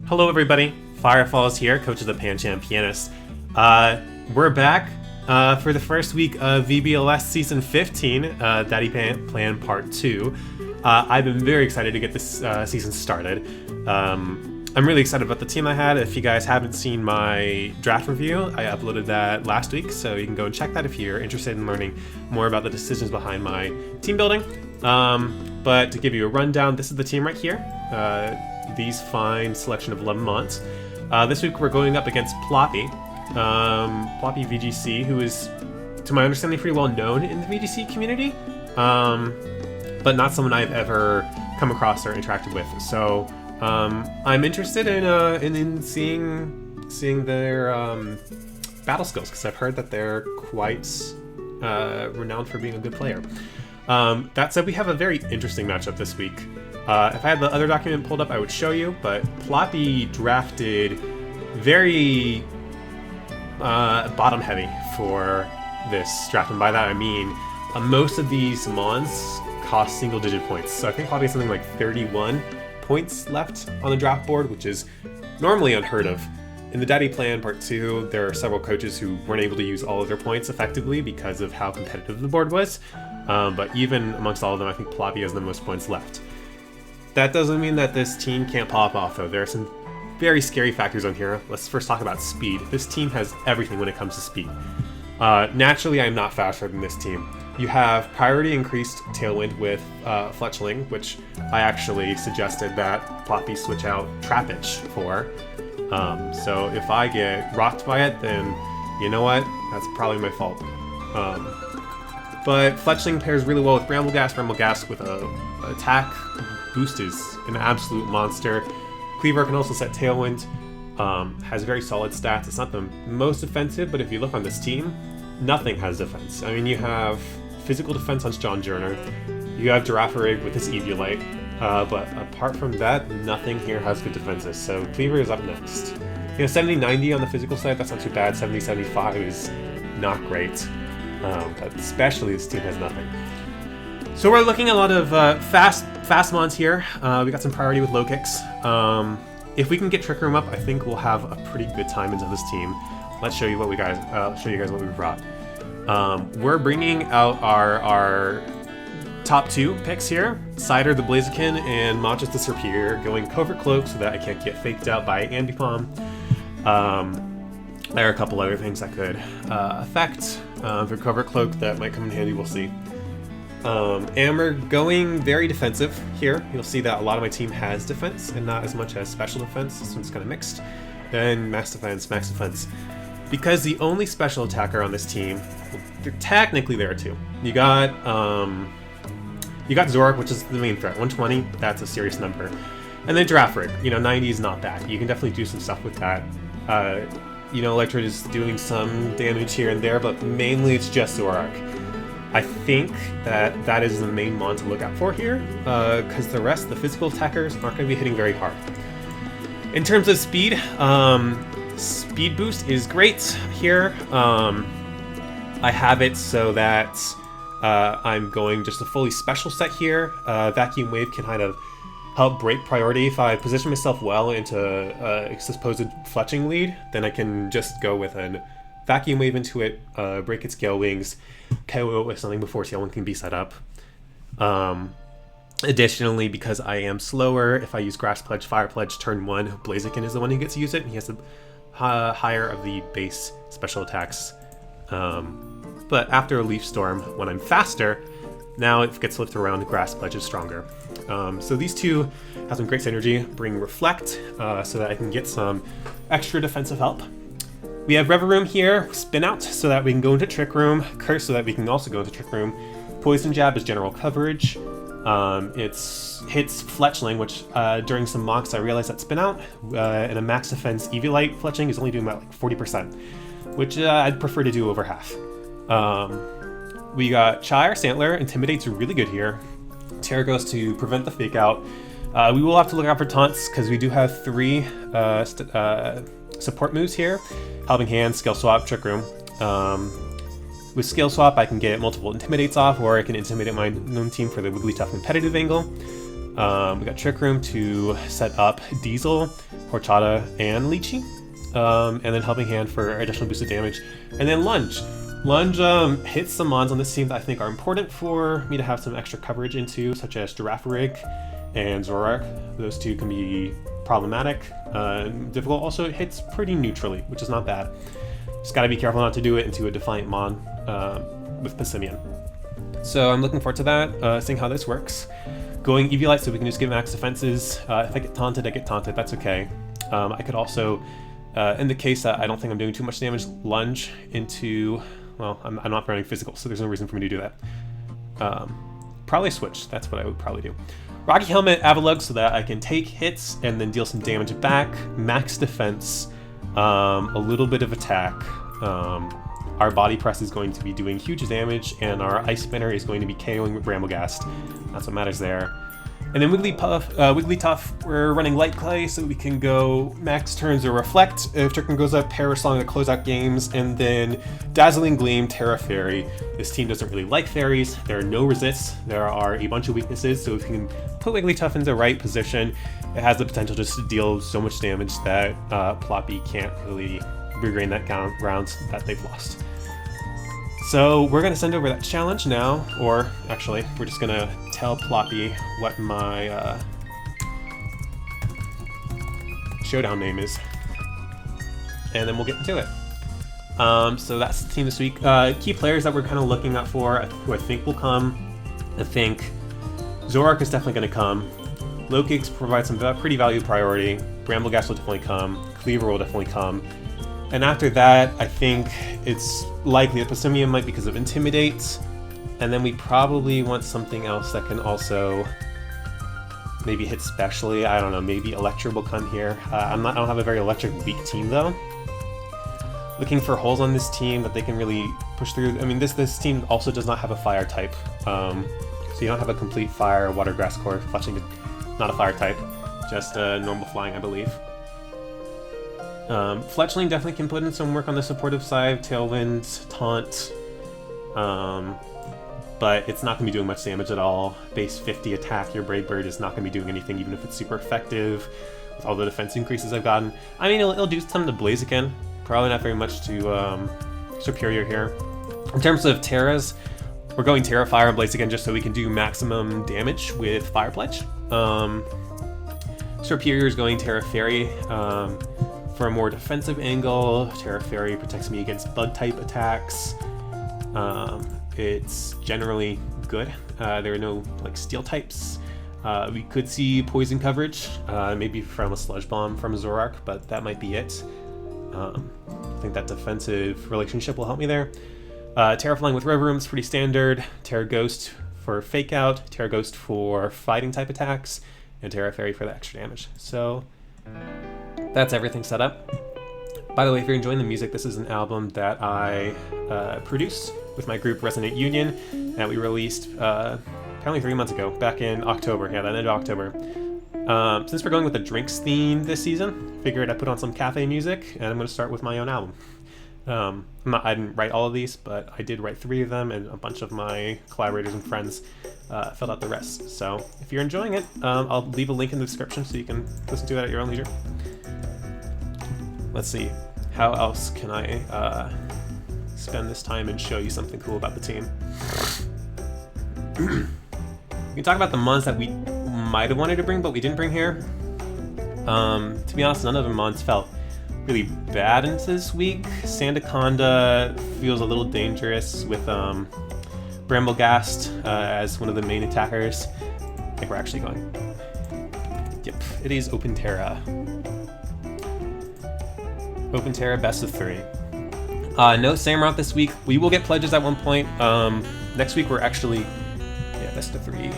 Hello everybody, Firefalls here, coach of the Pancham Pianists. We're back for the first week of VBL-S Season 15, Daddy Plan Part 2. I've been very excited to get this season started. I'm really excited about the team I had. If you guys haven't seen my draft review, I uploaded that last week, so you can go and check that if you're interested in learning more about the decisions behind my team building. But to give you a rundown, this is the team right here. These fine selection of 11 mods. This week we're going up against Plopy. Plopy VGC, who is, to my understanding, pretty well known in the VGC community, but not someone I've ever come across or interacted with. So I'm interested in seeing their battle skills, because I've heard that they're quite renowned for being a good player. That said, we have a very interesting matchup this week. If I had the other document pulled up, I would show you, but Plopy drafted very bottom heavy for this draft, and by that I mean most of these mons cost single digit points. So I think Plopy has something like 31 points left on the draft board, which is normally unheard of. In the Daddy Plan Part 2, there are several coaches who weren't able to use all of their points effectively because of how competitive the board was. But even amongst all of them, I think Plopy has the most points left. That doesn't mean that this team can't pop off, though. There are some very scary factors on here. Let's first talk about speed. This team has everything when it comes to speed. Naturally, I'm not faster than this team. You have priority increased Tailwind with Fletchling, which I actually suggested that Plopy switch out Trapitch for. So if I get rocked by it, then you know what? That's probably my fault. But Fletchling pairs really well with Brambleghast. Brambleghast with a attack boost is an absolute monster. Cleaver can also set Tailwind. Has very solid stats. It's not the most defensive, but if you look on this team, nothing has defense. I mean, you have physical defense on John Journer. You have Girafarig with his Eviolite. But apart from that, nothing here has good defenses. So Cleaver is up next. You know, 70-90 on the physical side, that's not too bad. 70-75 is not great. But especially this team has nothing. So we're looking at a lot of fast mons here. We got some priority with low kicks. If we can get Trick Room up, I think we'll have a pretty good time into this team. Let's show you what show you guys what we brought. We're bringing out our top two picks here: Cider the Blaziken and Machas the Serpere, going Covert Cloak so that I can't get faked out by Ambipom. There are a couple other things that could affect for Covert Cloak that might come in handy, we'll see. And we're going very defensive here. You'll see that a lot of my team has defense and not as much as special defense. This one's kind of mixed. Then max defense, max defense. Because the only special attacker on this team, well, technically there are two. You got Zorak, which is the main threat. 120, that's a serious number. And then Girafarig, 90 is not bad. You can definitely do some stuff with that. Electrode is doing some damage here and there, but mainly it's just Zorak. I think that is the main mon to look out for here, because the rest, the physical attackers, aren't going to be hitting very hard. In terms of speed, speed boost is great here. I have it so that I'm going just a fully special set here. Vacuum Wave can kind of help break priority. If I position myself well into a supposed fletching lead, then I can just go with a Vacuum Wave into it, break its Gale Wings, KO it with something before Tailwind can be set up. Additionally, because I am slower, if I use Grass Pledge, Fire Pledge, turn 1, Blaziken is the one who gets to use it, and he has the higher of the base special attacks. But after a Leaf Storm, when I'm faster, now it gets flipped around, Grass Pledge is stronger. So these two have some great synergy. Bring Reflect, so that I can get some extra defensive help. We have Rever Room here, Spin Out, so that we can go into Trick Room, Curse, so that we can also go into Trick Room. Poison Jab is general coverage. It hits Fletchling, which during some mocks I realized that Spin Out and a max defense Eviolite Fletchling is only doing about like 40%, which I'd prefer to do over half. We got Shire, Stantler, Intimidate's really good here. Terragos to prevent the fake out. We will have to look out for taunts, because we do have 3 support moves here: Helping Hand, Skill Swap, Trick Room. With Skill Swap, I can get multiple Intimidates off, or I can Intimidate my own team for the Wigglytuff competitive angle. We got Trick Room to set up Diesel, Horchata, and Lychee. And then Helping Hand for additional boosted damage. And then Lunge. Lunge hits some mons on this team that I think are important for me to have some extra coverage into, such as Girafarig and Zoroark. Those two can be problematic. Difficult. Also, it hits pretty neutrally, which is not bad. Just gotta be careful not to do it into a Defiant Mon with Passimian. So I'm looking forward to that, seeing how this works. Going Eviolite so we can just give max defenses. If I get taunted, I get taunted, that's okay. I could also, in the case that I don't think I'm doing too much damage, lunge into, well, I'm not running physical, so there's no reason for me to do that. Probably switch, that's what I would probably do. Rocky Helmet, Avalugg, so that I can take hits and then deal some damage back, max defense, a little bit of attack. Our Body Press is going to be doing huge damage, and our Ice Spinner is going to be KOing with Bramblegast. That's what matters there. And then Wigglytuff, we're running Light Clay, so we can go max turns or Reflect if Trick Room goes up, Parasong to close out games, and then Dazzling Gleam, Terra Fairy. This team doesn't really like fairies. There are no resists. There are a bunch of weaknesses, so if you can put Wigglytuff in the right position, it has the potential just to deal so much damage that Plopy can't really regain that ground that they've lost. So we're going to send over that challenge now, or actually, we're just going to tell Plopy what my showdown name is, and then we'll get into it. So that's the team this week. Key players that we're kind of looking out for, who I think will come. I think Zoroark is definitely going to come. Lokix provides some pretty valued priority. Bramblegast will definitely come. Cleaver will definitely come. And after that, I think it's likely that Passimian might because of Intimidate, and then we probably want something else that can also maybe hit specially. I don't know, maybe Electro will come here. I don't have a very electric weak team though. Looking for holes on this team that they can really push through. I mean, this team also does not have a fire type, so you don't have a complete fire, water, grass core. Fletchling, not a fire type, just normal flying, I believe. Fletchling definitely can put in some work on the supportive side, Tailwind, Taunt, but it's not going to be doing much damage at all. Base 50 attack, your Brave Bird is not going to be doing anything, even if it's super effective, with all the defense increases I've gotten. I mean, it'll do something to Blaziken, probably not very much to Superior here. In terms of Terras, we're going Terra, Fire, and Blaziken just so we can do maximum damage with Fire Pledge. Superior is going Terra Fairy, for a more defensive angle. Terra Fairy protects me against bug-type attacks. It's generally good. There are no like steel types. We could see poison coverage, maybe from a Sludge Bomb from Zoroark, but that might be it. I think that defensive relationship will help me there. Terra Flying with River Room is pretty standard. Terra Ghost for Fake Out, Terra Ghost for fighting type attacks, and Terra Fairy for the extra damage. So that's everything set up. By the way, if you're enjoying the music, this is an album that I produced with my group Resonant Union that we released apparently 3 months ago, back in October. Yeah, the end of October. Since we're going with a drinks theme this season, figured I'd put on some cafe music, and I'm going to start with my own album. I didn't write all of these, but I did write 3 of them, and a bunch of my collaborators and friends filled out the rest. So if you're enjoying it, I'll leave a link in the description so you can listen to it at your own leisure. Let's see, how else can I spend this time and show you something cool about the team? We can talk about the mons that we might have wanted to bring, but we didn't bring here. To be honest, none of the mons felt really bad into this week. Sandaconda feels a little dangerous with Bramblegast as one of the main attackers. I think we're actually going. Yep, it is Open Terra. Open Terra, best of 3. No Samurott this week. We will get pledges at one point. Next week we're actually, yeah, best of 3.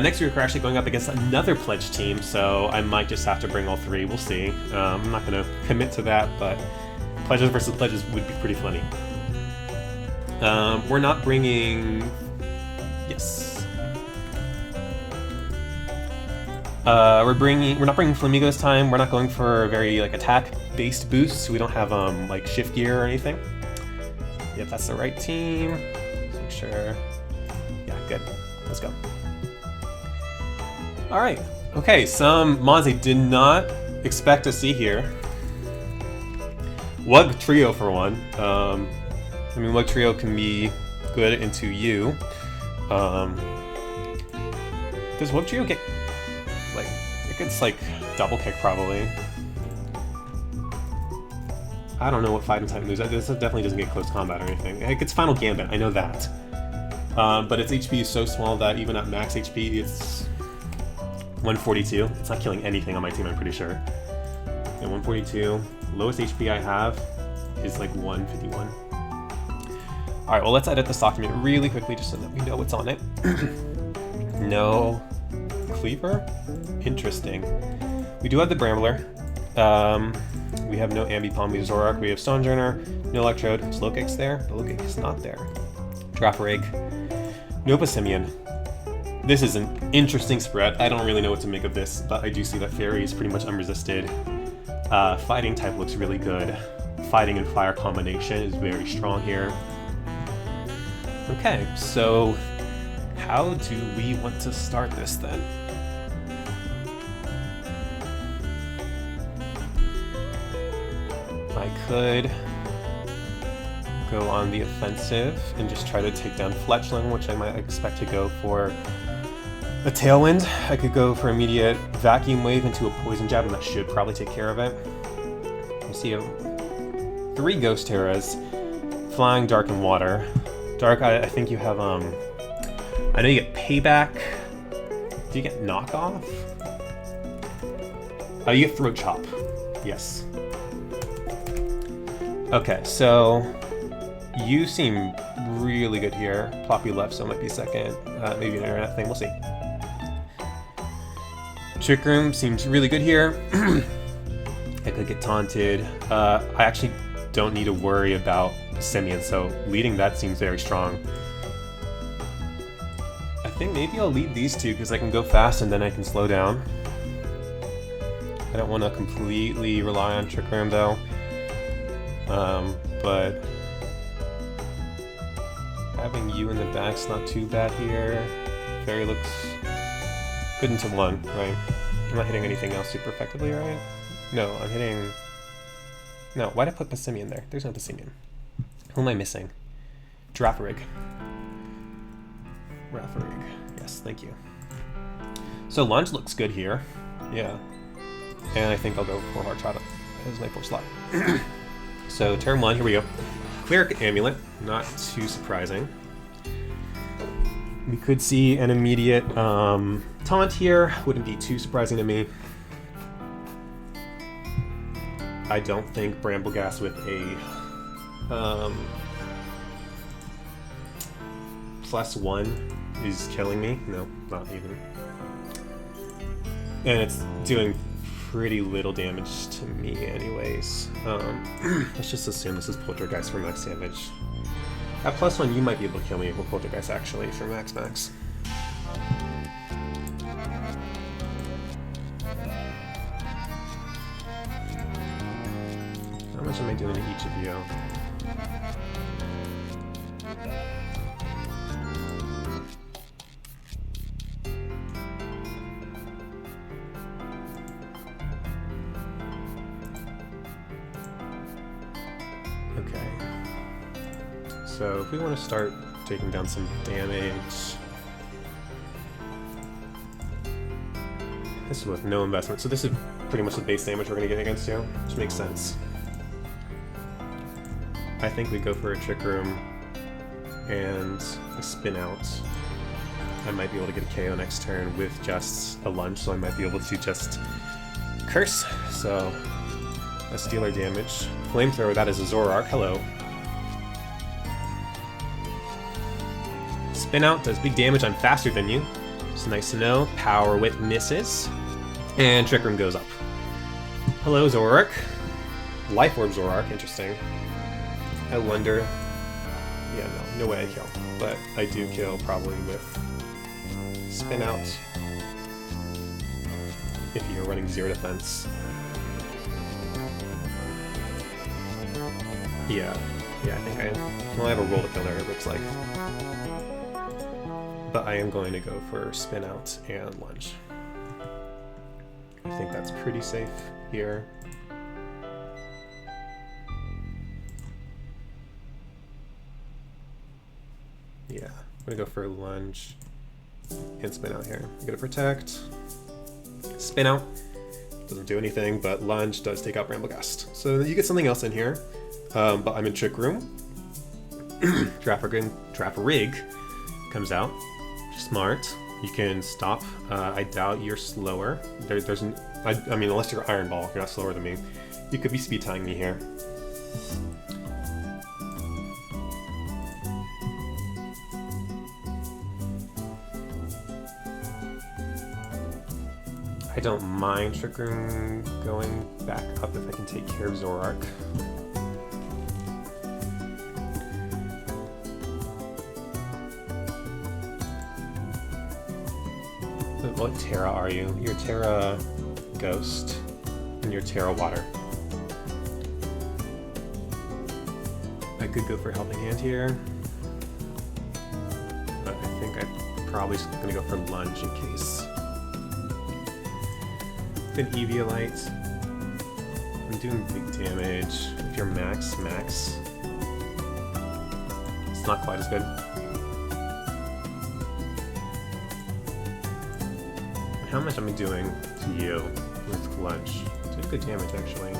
Next week we're actually going up against another pledge team, so I might just have to bring all 3. We'll see. I'm not going to commit to that, but pledges versus pledges would be pretty funny. We're not bringing. Yes. We're not bringing Flamigo this time. We're not going for a very like attack-based boost. So we don't have like shift gear or anything. Yep, that's the right team. Let's make sure. Yeah, good. Let's go. Alright, okay, some mods I did not expect to see here. Wug Trio for one. I mean, Wug Trio can be good into you. Does Wug Trio get, like, it gets, like, double kick probably. I don't know what fighting type moves. This definitely doesn't get close combat or anything. It gets Final Gambit, I know that. But its HP is so small that even at max HP, it's 142. It's not killing anything on my team, I'm pretty sure. And 142. Lowest HP I have is like 151. Alright, well let's edit this document really quickly just so that we know what's on it. No Cleaver? Interesting. We do have the Brambler. We have no Ambipom, we have Zoroark, we have Stonejourner, no Electrode, Slowkic's there, the Slowkick is not there. Draforake, no Passimian. This is an interesting spread. I don't really know what to make of this, but I do see that Fairy is pretty much unresisted. Fighting type looks really good. Fighting and Fire combination is very strong here. Okay, so how do we want to start this then? I could go on the offensive and just try to take down Fletchling, which I might expect to go for a Tailwind. I could go for immediate Vacuum Wave into a Poison Jab, and that should probably take care of it. You see 3 Ghost Terras, Flying, Dark, and Water. Dark, I think you have, I know you get Payback. Do you get Knockoff? Oh, you get Throat Chop. Yes. Okay, so you seem really good here. Plopy left, so it might be second. Maybe an internet thing, we'll see. Trick Room seems really good here. I could get taunted. I actually don't need to worry about Simeon, so leading that seems very strong. I think maybe I'll lead these two because I can go fast and then I can slow down. I don't want to completely rely on Trick Room though. But having you in the back's not too bad here. Fairy looks good into 1, right? I'm not hitting anything else super effectively, right? No, I'm hitting... No, why'd I put Passimian there? There's no Passimian. Who am I missing? Draforake. Draforake. Yes, thank you. So Lunge looks good here. Yeah. And I think I'll go for Hard Shot as my 4th slot. So turn 1, here we go. Cleric Amulet, not too surprising. We could see an immediate taunt here, wouldn't be too surprising to me. I don't think Brambleghast with a +1 is killing me. No, not even. And it's doing pretty little damage to me anyways. Let's just assume this is Poltergeist for max damage. At +1 you might be able to kill me with Poltergeist actually for max. How much am I doing to each of you? Okay. So if we want to start taking down some damage, this is with no investment. So this is pretty much the base damage we're going to get against you, which makes sense. I think we go for a Trick Room and a Spin Out. I might be able to get a KO next turn with just a Lunge, so I might be able to just Curse. So let's deal our damage. Flamethrower, that is a Zoroark. Hello. Spin Out does big damage. I'm faster than you. It's nice to know. Power Whip misses. And Trick Room goes up. Hello, Zoroark. Life Orb Zoroark, interesting. I wonder... Yeah, no way I kill. But I do kill probably with Spin Out. If you're running 0 defense. Yeah, I think I have a roll to kill there, it looks like. But I am going to go for Spin Out and Lunge. I think that's pretty safe here. Yeah, I'm gonna go for a lunge and spin out here. I'm gonna protect, spin out, doesn't do anything, but lunge does take out Bramblegast. So you get something else in here, but I'm in Trick Room. Trap Rig comes out, smart. You can stop. I doubt you're slower. I mean, unless you're Iron Ball, you're not slower than me. You could be speed tying me here. I don't mind Trick Room going back up if I can take care of Zoroark. What Terra are you? You're Terra Ghost, and you're Terra Water. I could go for Helping Hand here, but I think I'm probably just gonna go for Lunge in case. Then Eviolite. I'm doing big damage. If you're max, it's not quite as good. How much am I doing to you with Lunge? It's good damage, actually.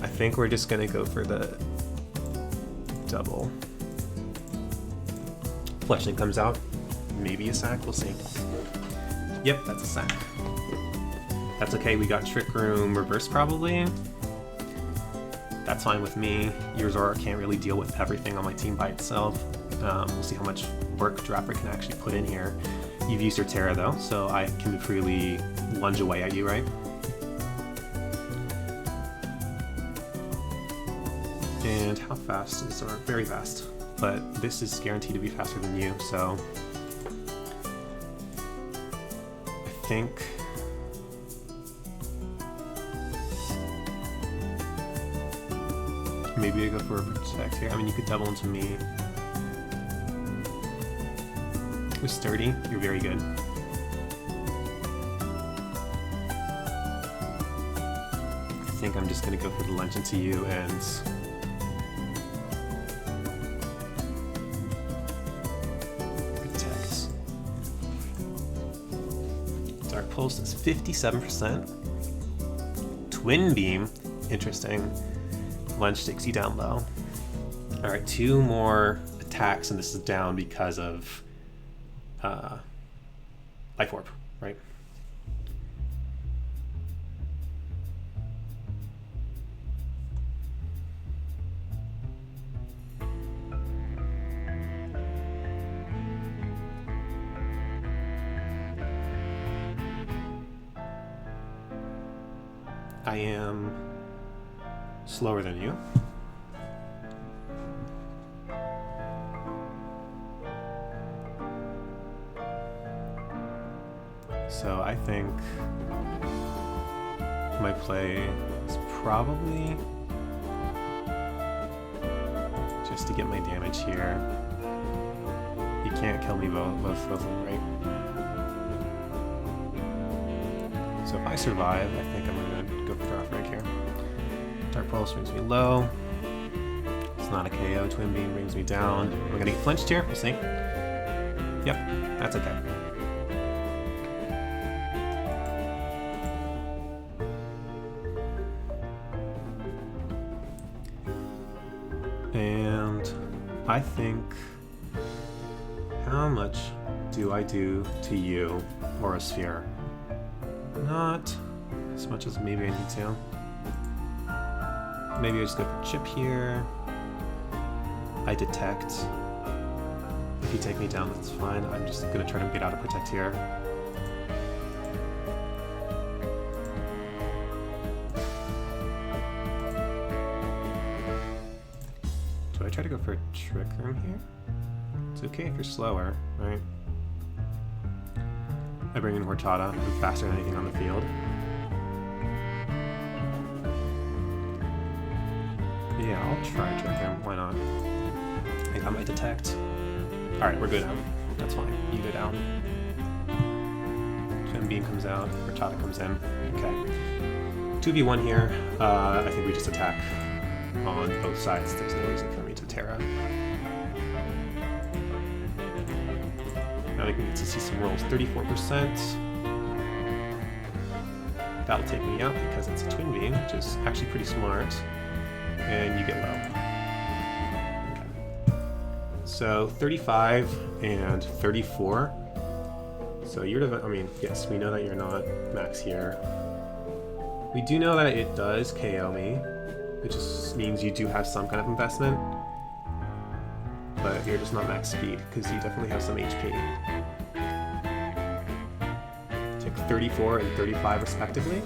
I think we're just gonna go for the double. Fleshing comes out. Maybe a sack, we'll see. Yep, that's a sack. That's okay, we got Trick Room reverse probably. That's fine with me. Your Zoroark can't really deal with everything on my team by itself. We'll see how much work Dropper can actually put in here. You've used your Terra though, so I can freely lunge away at you, right? And how fast is Zoroark? Very fast. But this is guaranteed to be faster than you, so I think maybe I go for a protect here. I mean, you could double into me. With Sturdy, you're very good. I think I'm just gonna go for the lunge into you and protect. Dark Pulse is 57%. Twin Beam, interesting. Lunge takes you down low. All right, 2 more attacks, and this is down because of Life Orb, right? I am slower than you. So I think my play is probably just to get my damage here. You can't kill me both of them, right? So if I survive, I think I'm gonna go for Drop Break here. Dark Pulse brings me low. It's not a KO. Twin Beam brings me down. We're gonna get flinched here. We'll see. Yep, that's okay. And I think, how much do I do to you or a sphere? Not as much as maybe I need to. Maybe I just go for chip here. I detect. If you take me down, that's fine. I'm just gonna try to get out of protect here. Do I try to go for a Trick Room here? It's okay if you're slower, right? I bring in Horchata. I'm faster than anything on the field. Yeah, I'll try Trick Room. Why not? I got my detect. Alright, we're good now. That's fine. You go down. Moonbeam comes out, Rattata comes in. Okay. 2v1 here. I think we just attack on both sides. There's no reason for me to Terra. Now we can get to see some rolls. 34%. That'll take me out because it's a Twin Beam, which is actually pretty smart. And you get low. Okay. So 35 and 34. So you're, I mean, yes, we know that you're not max here. We do know that it does KO me, which just means you do have some kind of investment. But you're just not max speed, because you definitely have some HP. Take 34 and 35 respectively.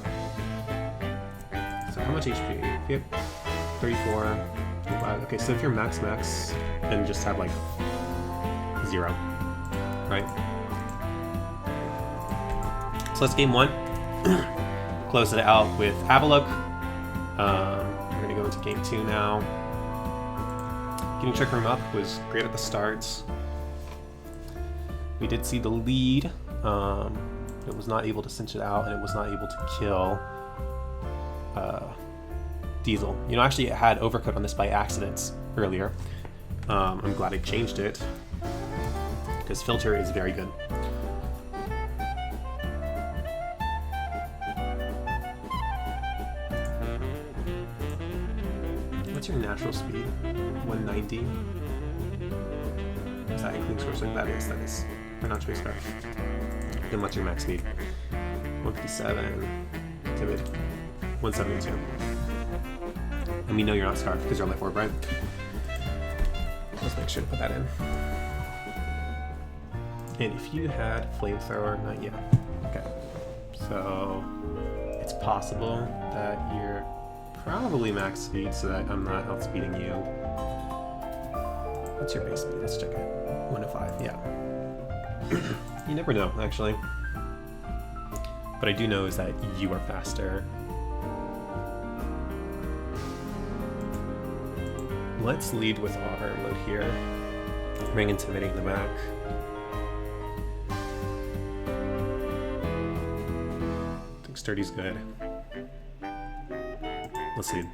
So how much HP? Yep. 34, 25. Okay, so if you're max and just have like 0, right? So let's game 1. Close it out with Avalok. We're gonna go into game 2 now. Getting Trick Room up was great at the start. We did see the lead. It was not able to cinch it out, and it was not able to kill Diesel. You know, actually, it had overcoat on this by accident earlier. I'm glad I changed it, because Filter is very good. What's your natural speed? 190? Is that including sourcing? That is. Or not choice scarf. Then what's your max speed? 157. Timid. 172. And we know you're not scarf because you're life orb, right? Let's make sure to put that in. And if you had flamethrower, not yet. Okay. So it's possible that you're probably max speed so that I'm not outspeeding you. What's your base speed? Let's check it. 105, yeah. You never know, actually. What I do know is that you are faster. Let's lead with our mode here. Ring Intimidating the back. I think Sturdy's good. Let's see.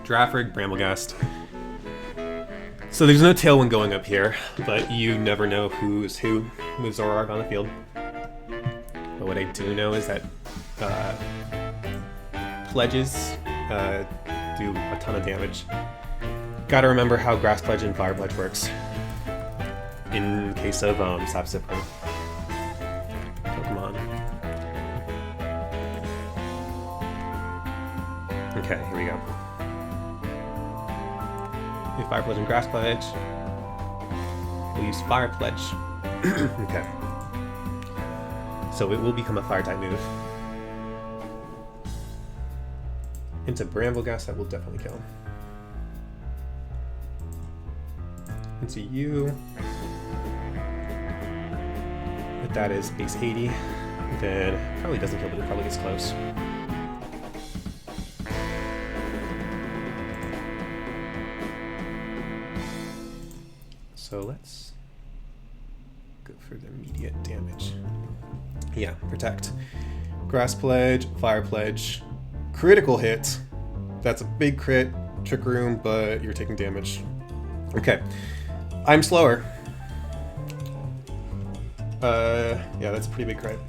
Draft Rig, Bramblegast. So there's no Tailwind going up here, but you never know who's who moves Zoroark on the field. But what I do know is that pledges do a ton of damage. Gotta remember how Grass Pledge and Fire Pledge works in case of Sap Sipper Pokemon. Okay, here we go. We have Fire Pledge and Grass Pledge. We'll use Fire Pledge. Okay. So it will become a Fire type move. Into Bramblegast, that will definitely kill. Into you. If that is base 80, then probably doesn't kill, but it probably gets close. So let's go for the immediate damage. Yeah, Protect. Grass Pledge, Fire Pledge, critical hit. That's a big crit, Trick Room, but you're taking damage. Okay, I'm slower. Yeah, that's a pretty big crit.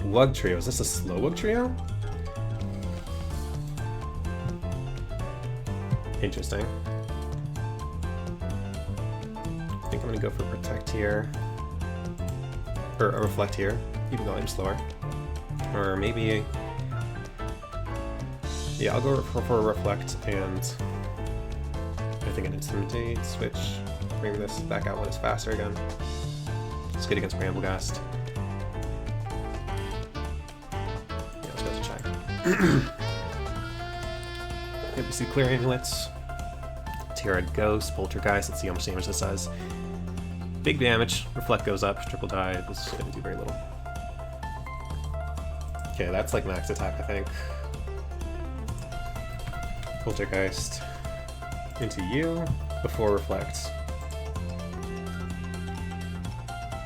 Wug Trio, is this a slow Wug Trio? Interesting. I think I'm gonna go for Protect here. Or a Reflect here, even though I'm slower. Or maybe... Yeah, I'll go for a Reflect and... I think an Intimidate, switch, bring this back out when it's faster again. It's good against Bramblegast. Yeah, let's go to check. Yep, we see Clear Amulets. Terra Ghost, Poltergeist, let's see how much damage this does. Big damage, Reflect goes up, triple die, this is going to do very little. Okay, that's like max attack, I think. Poltergeist into you before Reflect.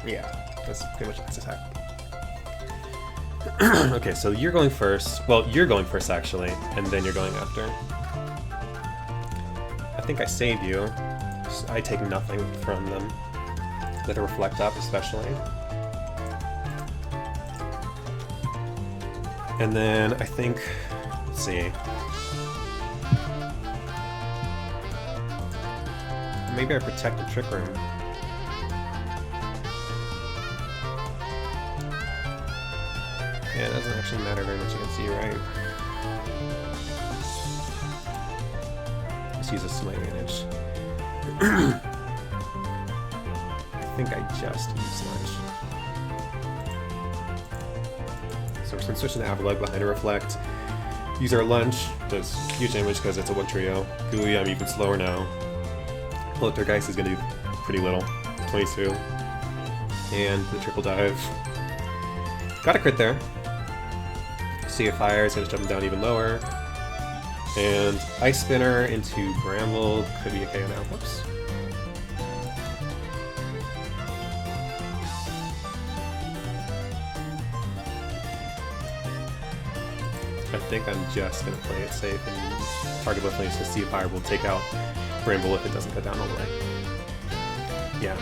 Yeah, That's pretty much its attack. Okay, so you're going first. Well, you're going first actually, and then you're going after. I think I save you. So I take nothing from them. Let it reflect up, especially. And then I think, let's see. Maybe I protect the Trick Room. Yeah, it doesn't actually matter very much against you, right? Let's use this to my advantage. I think I just used lunch. So we're going to switch to Avalug behind a Reflect. Use our lunch, does huge damage because it's a 1 trio. Gooey, I'm even slower now. Poltergeist is going to do pretty little, 22. And the triple dive. Got a crit there. Sea of Fire is going to jump him down even lower. And Ice Spinner into Bramble could be a KO now. Whoops. I think I'm just going to play it safe and target both lanes because Sea of Fire will take out Bramble if it doesn't cut down all the way. Yeah.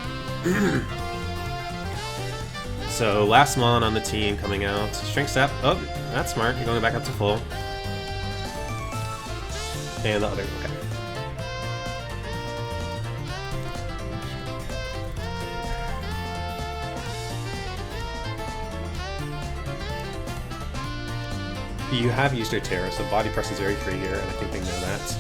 So last mon on the team coming out. Shrink Step. Oh, that's smart. You're going back up to full. And the other, okay. You have used your Terror, so Body Press is very free here, and I think they know that.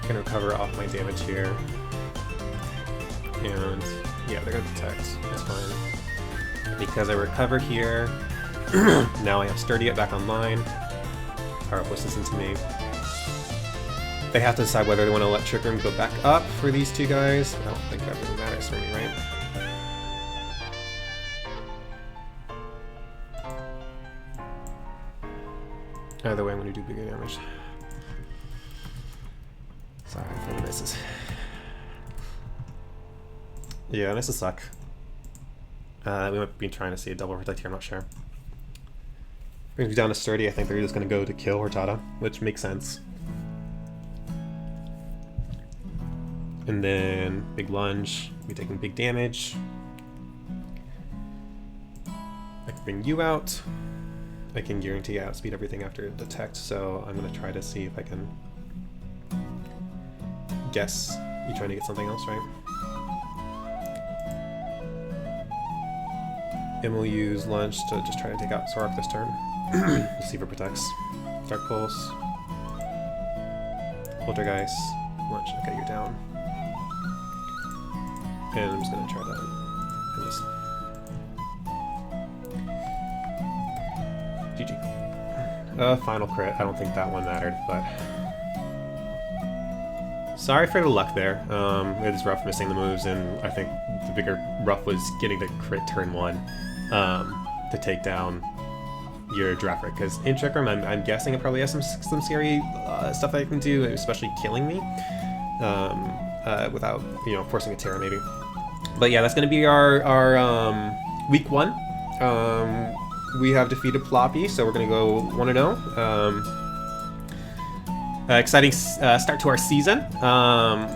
Can recover off my damage here, and yeah, they're gonna protect. That's fine because I recover here. Now I have Sturdy It back online. Power Up listens to me. They have to decide whether they want to let Trick Room go back up for these two guys. I don't think that really matters for me, right? Either way, I'm going to do bigger damage. Sorry for the misses. Yeah, this will suck. We might be trying to see a double protect here, I'm not sure. Brings me down to Sturdy. I think they're just going to go to kill Hortada, which makes sense. And then big lunge, me taking big damage. I can bring you out. I can guarantee outspeed everything after detect, so I'm going to try to see if I can guess. You trying to get something else, right? And we'll use lunge to just try to take out Sorok this turn. Deceiver protects. Dark Pulse. Poltergeist. Lunge. Okay, you're down. And I'm just gonna try to end this. GG. Final crit. I don't think that one mattered, but sorry for the luck there. It is rough missing the moves, and I think the bigger rough was getting the crit turn 1 to take down your draft rig, because in Trick Room I'm guessing it probably has some scary stuff I can do, especially killing me without forcing a Terror maybe. But yeah, that's gonna be our week 1. We have defeated Plopy, so we're gonna go 1-0. Exciting start to our season.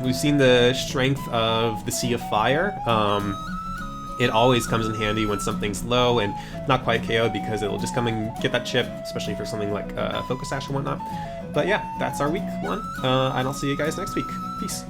We've seen the strength of the Sea of Fire. It always comes in handy when something's low and not quite KO'd, because it'll just come and get that chip, especially for something like Focus Sash and whatnot. But yeah, that's our week 1, and I'll see you guys next week. Peace.